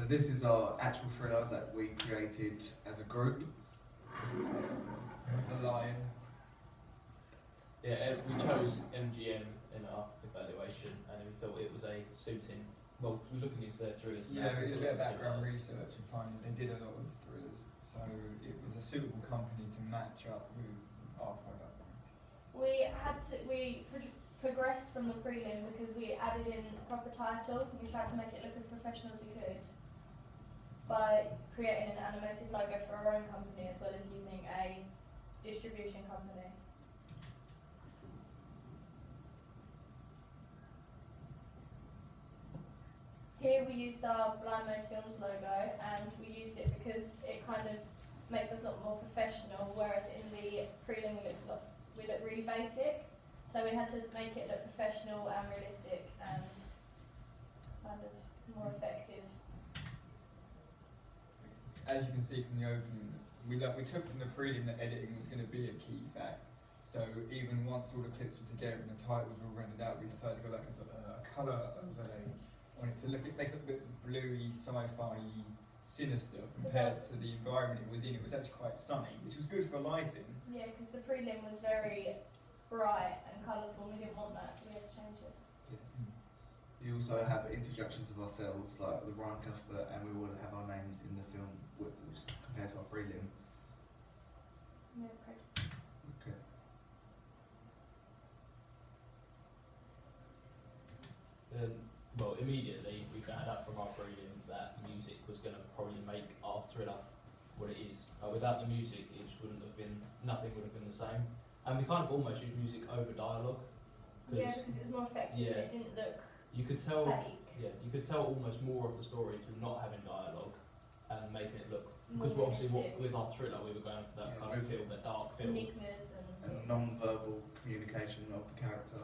this is our actual thriller that we created as a group. The Lion. Yeah, we chose MGM in our evaluation, and we thought it was a suiting. Well, we're looking into their thrillers. Yeah, we did a bit of now. background research and finding they did a lot of thrillers, so it was a suitable company to match up with our product. We progressed from the prelim because we added in proper titles and we tried to make it look as professional as we could by creating an animated logo for our own company as well as using a distribution company. Here we used our Blind Mouse Films logo, and we used it because it kind of makes us look more professional, whereas in the prelim we look really basic. So we had to make it look professional and realistic and kind of more effective. As you can see from the opening, we took from the prelim that editing was going to be a key fact. So even once all the clips were together and the titles were rendered out, we decided to go like a colour overlay. Wanted to make it a bit bluey, sci-fi, sinister compared to the environment it was in. It was actually quite sunny, which was good for lighting. Yeah, because the prelim was very bright and colourful. We didn't want that, so we had to change it. Yeah. We also have introductions of ourselves, like the Ryan Cuthbert, and we will have our names in the film, which is compared to our prelim. Yeah, great. Okay. Well, immediately we found out from our prelim that music was going to probably make our thriller what it is. Without the music, nothing would have been the same. And we kind of almost used music over dialogue. Yeah, because it was more effective and it didn't look you could tell, fake. Yeah, you could tell almost more of the story through not having dialogue and making it look. More Because obviously, realistic. with our thriller, we were going for that kind of feel, that dark feel. Enigmas and And non-verbal communication of the character.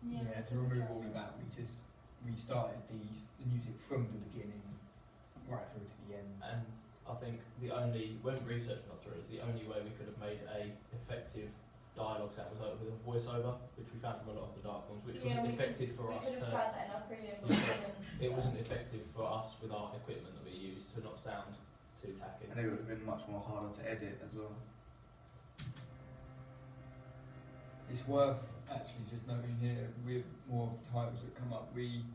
Yeah, to remove all of that, we started the music from the beginning right through to the end. And I think when researching our thrillers, the only way we could have made a effective dialogue sound was with a voiceover, which we found from a lot of the dark ones, which wasn't effective for us. We could have tried that in our prelim, but it wasn't effective for us with our equipment that we used to not sound too tacky. And it would have been much more harder to edit as well. It's worth actually just noting here, with more of the titles that come up, we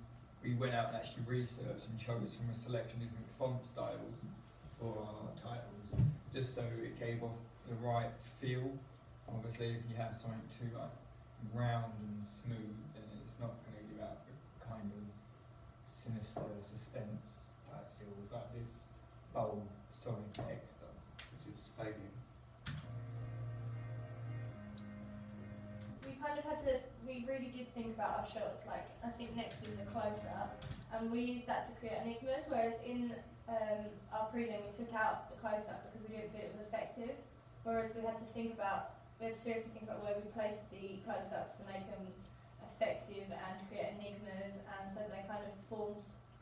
went out and actually researched and chose from a selection of different font styles for our titles, just so it gave off the right feel. Obviously, if you have something too round and smooth, then it's not going to give out the kind of sinister suspense type feels like this bold, solid text though. Which is fading. We really did think about our shots, like I think next is a close-up, and we used that to create enigmas, whereas in our prelim we took out the close-up because we didn't feel it was effective, whereas we had to seriously think about where we placed the close-ups to make them effective and create enigmas, and so they kind of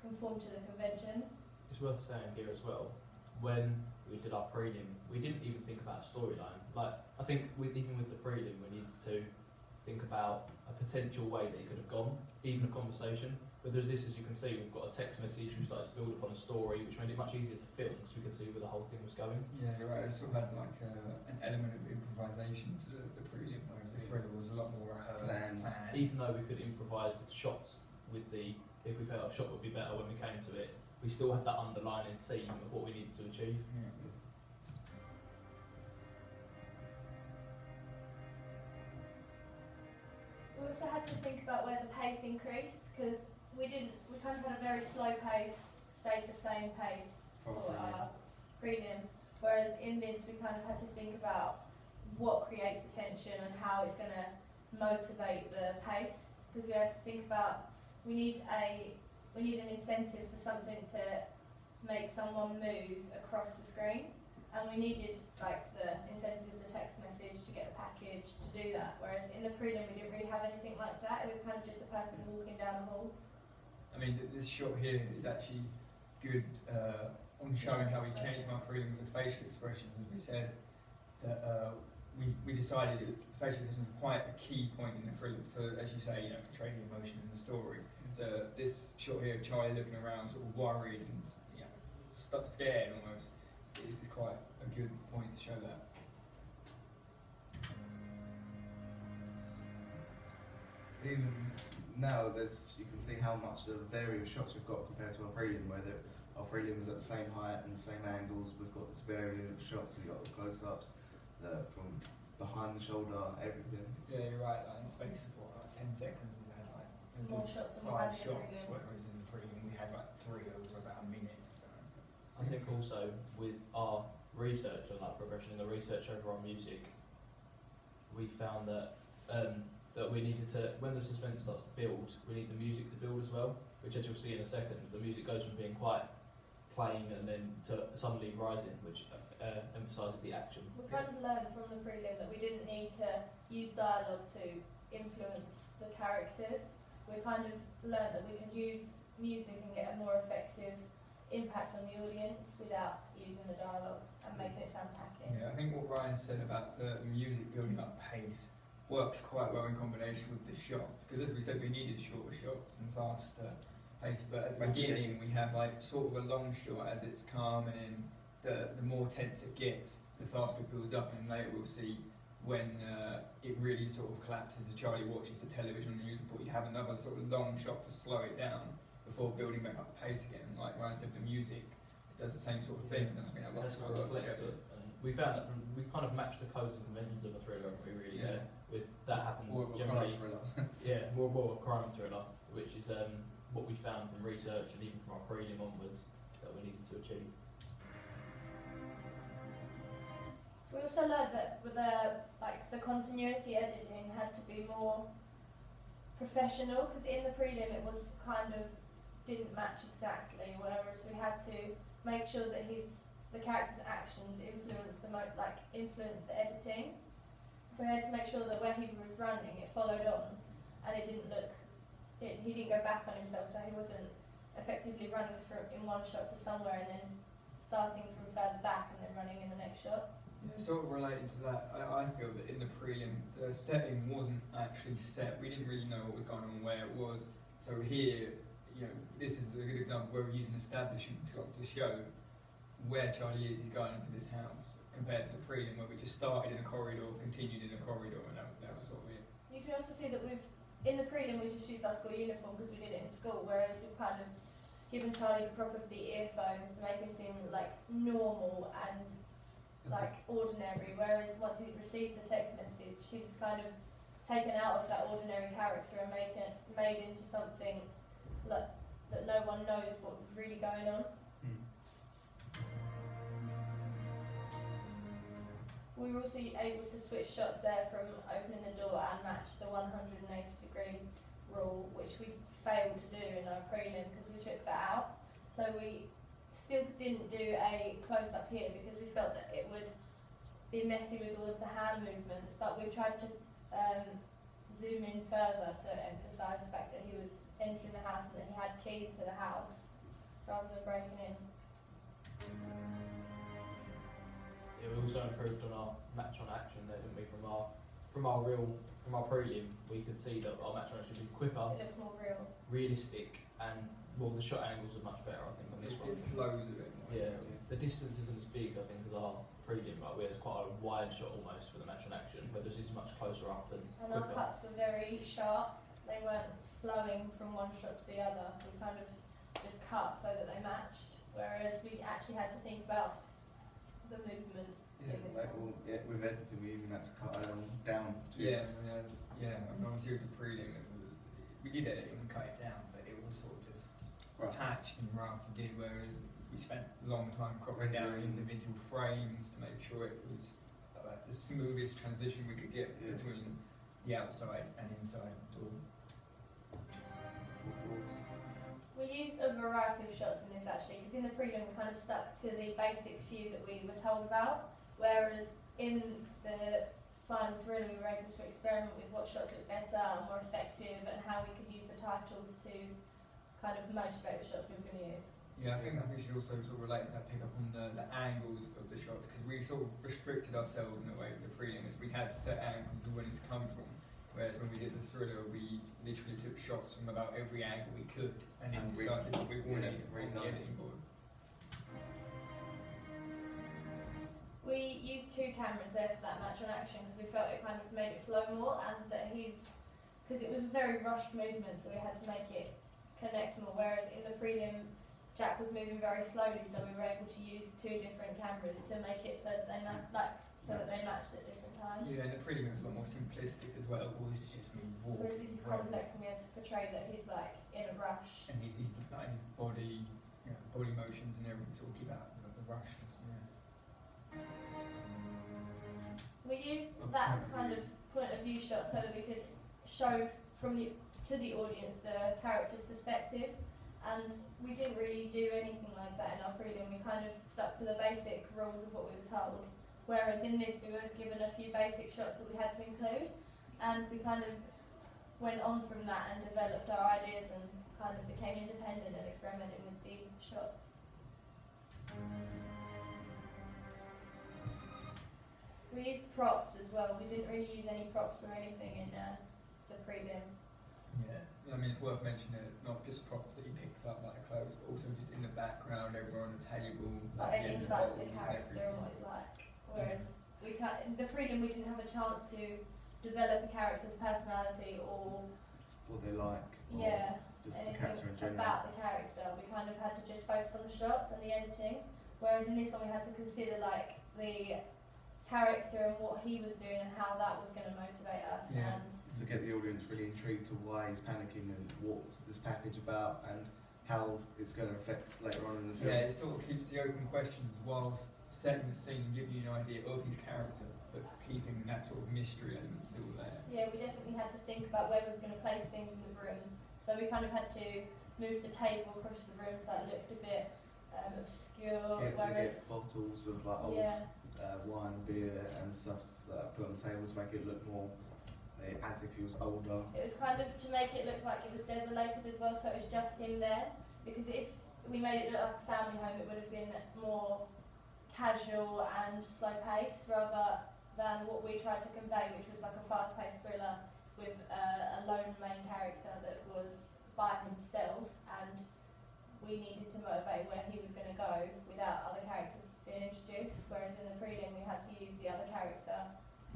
conform to the conventions. It's worth saying here as well, when we did our prelim, we didn't even think about a storyline. Like, I think even with the prelim, we needed to think about a potential way that it could have gone, even a conversation. But there's this, as you can see, we've got a text message, we started to build upon a story, which made it much easier to film, because we could see where the whole thing was going. Yeah, you're right. It sort of had like an element of improvisation to the prelim, whereas the thriller was a lot more rehearsed. Planned. Even though we could improvise with shots, if we felt a shot would be better when we came to it, we still had that underlying theme of what we needed to achieve. Yeah. We also had to think about where the pace increased, because we kind of had a very slow pace, stayed the same pace for our prelim, whereas in this we kind of had to think about what creates attention and how it's going to motivate the pace, because we had to think about we need an incentive for something to make someone move across the screen, and we needed like the incentive of the text message to get the package to do that, whereas in the prelim we didn't really have anything like that. It was kind of just a person walking down the hall. I mean, this shot here is actually good on showing how we changed my prelim with the facial expressions. As we said, that we decided that facial expressions were quite a key point in the thriller to, as you say, portray the emotion in the story. So this shot here, Charlie looking around, sort of worried and scared almost. It's quite a good point to show that. Even now, you can see how much the various shots we've got compared to our prelim, where our prelim is at the same height and the same angles. We've got various shots. We've got the close-ups from behind the shoulder, everything. Yeah, you're right. Like in the space of like 10 seconds, we had like More shots than we 5 had in the shots, prelim. whereas in the prelim we had like 3 over about a minute. So. I think also with our research and like progression in the research over our music, we found that that we needed to, when the suspense starts to build, we need the music to build as well, which as you'll see in a second, the music goes from being quite plain and then to suddenly rising, which emphasises the action. We kind of learned from the prelim that we didn't need to use dialogue to influence the characters. We kind of learned that we could use music and get a more effective impact on the audience without using the dialogue and making it sound tacky. Yeah, I think what Ryan said about the music building up pace works quite well in combination with the shots, because as we said, we needed shorter shots and faster pace, but at the beginning we have like sort of a long shot as it's calm, and then the more tense it gets, the faster it builds up, and later we'll see when it really sort of collapses as Charlie watches the television news report, you have another sort of long shot to slow it down before building back up the pace again. Like Ryan said, the music does the same sort of thing, and I think that works quite well together. We found that we kind of matched the codes and conventions of a thriller, haven't we, really? Yeah. With that happens More of a generally. crime thriller. Yeah, more a crime thriller, which is what we found from research and even from our prelim onwards that we needed to achieve. We also learned that with the continuity editing had to be more professional, because in the prelim it was kind of didn't match exactly, whereas we had to make sure that the character's actions influenced the editing. So we had to make sure that when he was running, it followed on, and it didn't look. He didn't go back on himself, so he wasn't effectively running in one shot to somewhere and then starting from further back and then running in the next shot. Yeah, sort of relating to that, I feel that in the prelim, the setting wasn't actually set. We didn't really know what was going on, where it was. So here, this is a good example where we're using establishing shot to show where Charlie is. He's going into this house, compared to the prelim where we just started in a corridor, continued in a corridor, and that was sort of it. You can also see that in the prelim we just used our school uniform because we did it in school, whereas we've kind of given Charlie the prop of the earphones to make him seem like normal and like ordinary, whereas once he receives the text message, he's kind of taken out of that ordinary character and made into something that no one knows what's really going on. We were also able to switch shots there from opening the door and match the 180-degree rule, which we failed to do in our prelim because we took that out. So we still didn't do a close-up here because we felt that it would be messy with all of the hand movements, but we tried to zoom in further to emphasise the fact that he was entering the house and that he had keys to the house rather than breaking in. Yeah, we also improved on our match on action there, didn't we? From our prelim, we could see that our match on action would be quicker, It looks more real. realistic, and the shot angles are much better, I think, on this one. It flows a bit more. Yeah, the distance isn't as big, I think, as our prelim. Like, we had quite a wide shot almost for the match on action, but this is much closer up and And our quicker. cuts were very sharp. They weren't flowing from one shot to the other. We kind of just cut so that they matched, whereas we actually had to think about the movement. Yeah, in this like, one. with editing, we even had to cut down to. Yeah. I mean, obviously with the prelim, we did edit it and cut it down, but it was sort of just patched and rough and did, whereas we spent a long time cropping down individual frames to make sure it was the smoothest transition we could get between the outside and inside door. We used a variety of shots in this actually, because in the prelim we kind of stuck to the basic few that we were told about, whereas in the final thriller we were able to experiment with what shots looked better and more effective and how we could use the titles to kind of motivate the shots we were going to use. Yeah, I think that we should also sort of relate to that, pick up on the angles of the shots, because we sort of restricted ourselves in a way with the prelim, as we had set angles we wanted to come from, whereas when we did the thriller we literally took shots from about every angle we could and then decided what we wanted on the editing board. We used 2 cameras there for that match on action because we felt it kind of made it flow more, and that because it was very rushed movement, so we had to make it connect more. Whereas in the prelim, Jack was moving very slowly, so we were able to use 2 different cameras to make it so that they matched at different times. Yeah, and the prelim was a lot more simplistic as well. It was just me walking. Whereas this is complex, and we had to portray that he's like in a rush. And he's like his body, body motions and everything sort of give out the rushness. Yeah. We used that kind of point of view shot so that we could show to the audience the character's perspective, and we didn't really do anything like that in our prelim. We kind of stuck to the basic rules of what we were told, whereas in this we were given a few basic shots that we had to include, and we kind of went on from that and developed our ideas and kind of became independent and experimented with the shots. We used props as well. We didn't really use any props or anything in the prelim. Yeah, I mean, it's worth mentioning that not just props that he picks up like clothes, but also just in the background, everyone on the table, Like the insights of the bottles, character and what everything. he's like. Whereas in the prelim we didn't have a chance to develop a character's personality or What they like, or just the anything character in general. about the character. We kind of had to just focus on the shots and the editing. Whereas in this one we had to consider like the character and what he was doing and how that was going to motivate us. Yeah. And To get the audience really intrigued to why he's panicking and what's this package about and how it's going to affect later on in the film. Yeah, it sort of keeps the open questions whilst setting the scene and giving you an idea of his character, but keeping that sort of mystery element still there. yeah, we definitely had to think about where we were going to place things in the room. So we kind of had to move the table across the room so it looked a bit obscure. Yeah, to whereas get bottles of like old wine, beer and stuff put on the table to make it look more as if he was older. it was kind of to make it look like it was desolated as well, so it was just him there. Because if we made it look like a family home, it would have been more casual and slow paced rather than what we tried to convey, which was like a fast paced thriller with a lone main character that was by himself, and we needed to motivate where he was going to go without other characters being introduced. Whereas in the prelim, we had to use the other character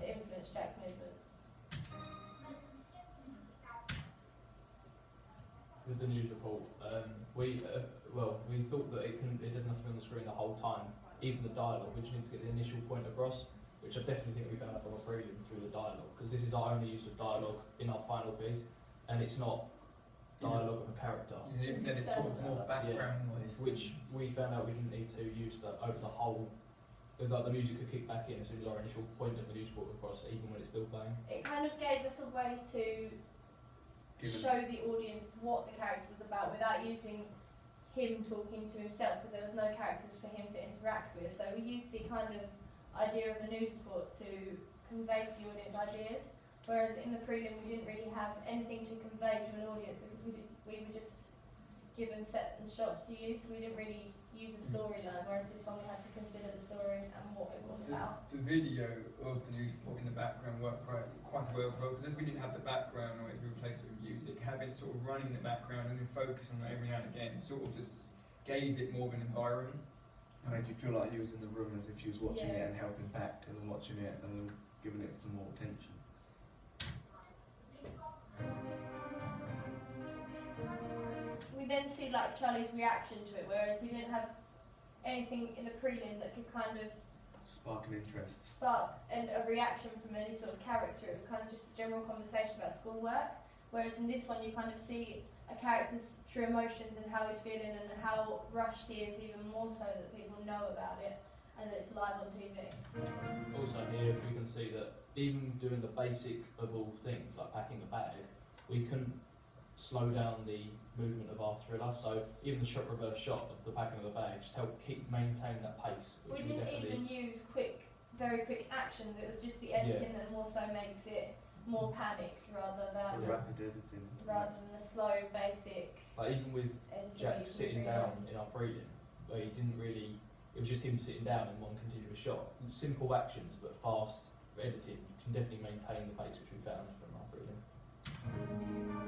to influence Jack's movements. With the news report, we thought that it doesn't have to be on the screen the whole time. Even the dialogue, we just need to get the initial point across, which I definitely think we found out from a prelim through the dialogue, because this is our only use of dialogue in our final piece, and it's not dialogue of a character, Yeah, even then it's sort of more background noise. which we found out we didn't need to use over the whole. Like the music could kick back in as soon as our initial point of the news brought across, even when it's still playing. It kind of gave us a way to show the audience what the character was about without using him talking to himself, because there was no characters for him to interact with. So we used the kind of idea of a news report to convey to the audience ideas, whereas in the prelim we didn't really have anything to convey to an audience because we were just given set and shots to use, so we didn't really use a storyline, whereas this one we had to consider the story and what it was about. The video of the news report in the background worked quite well as well, because as we didn't have the background noise, we replaced it with music. Having it sort of running in the background and then focusing on it every now and again sort of just gave it more of an environment. It made you feel like you was in the room as if you was watching Yeah. it and helping back and then watching it and then giving it some more attention. We then see like Charlie's reaction to it, whereas we didn't have anything in the prelim that could kind of Spark an interest. spark a reaction from any sort of character. It was kind of just a general conversation about schoolwork, whereas in this one you kind of see a character's true emotions and how he's feeling and how rushed he is, even more so that people know about it and that it's live on TV. Also here we can see that even doing the basic of all things, like packing a bag, we couldn't slow down the movement of our thriller, so even the reverse shot of the packing of the bag just helped maintain that pace, We which we didn't definitely... even use very quick actions. It was just the editing that more so makes it more panicked rather The than rapid editing. the slow, basic Like even with editing. Jack you can sitting really down in our prelim, where he didn't really... It was just him sitting down in one continuous shot. Simple actions, but fast editing can definitely maintain the pace which we found from our prelim.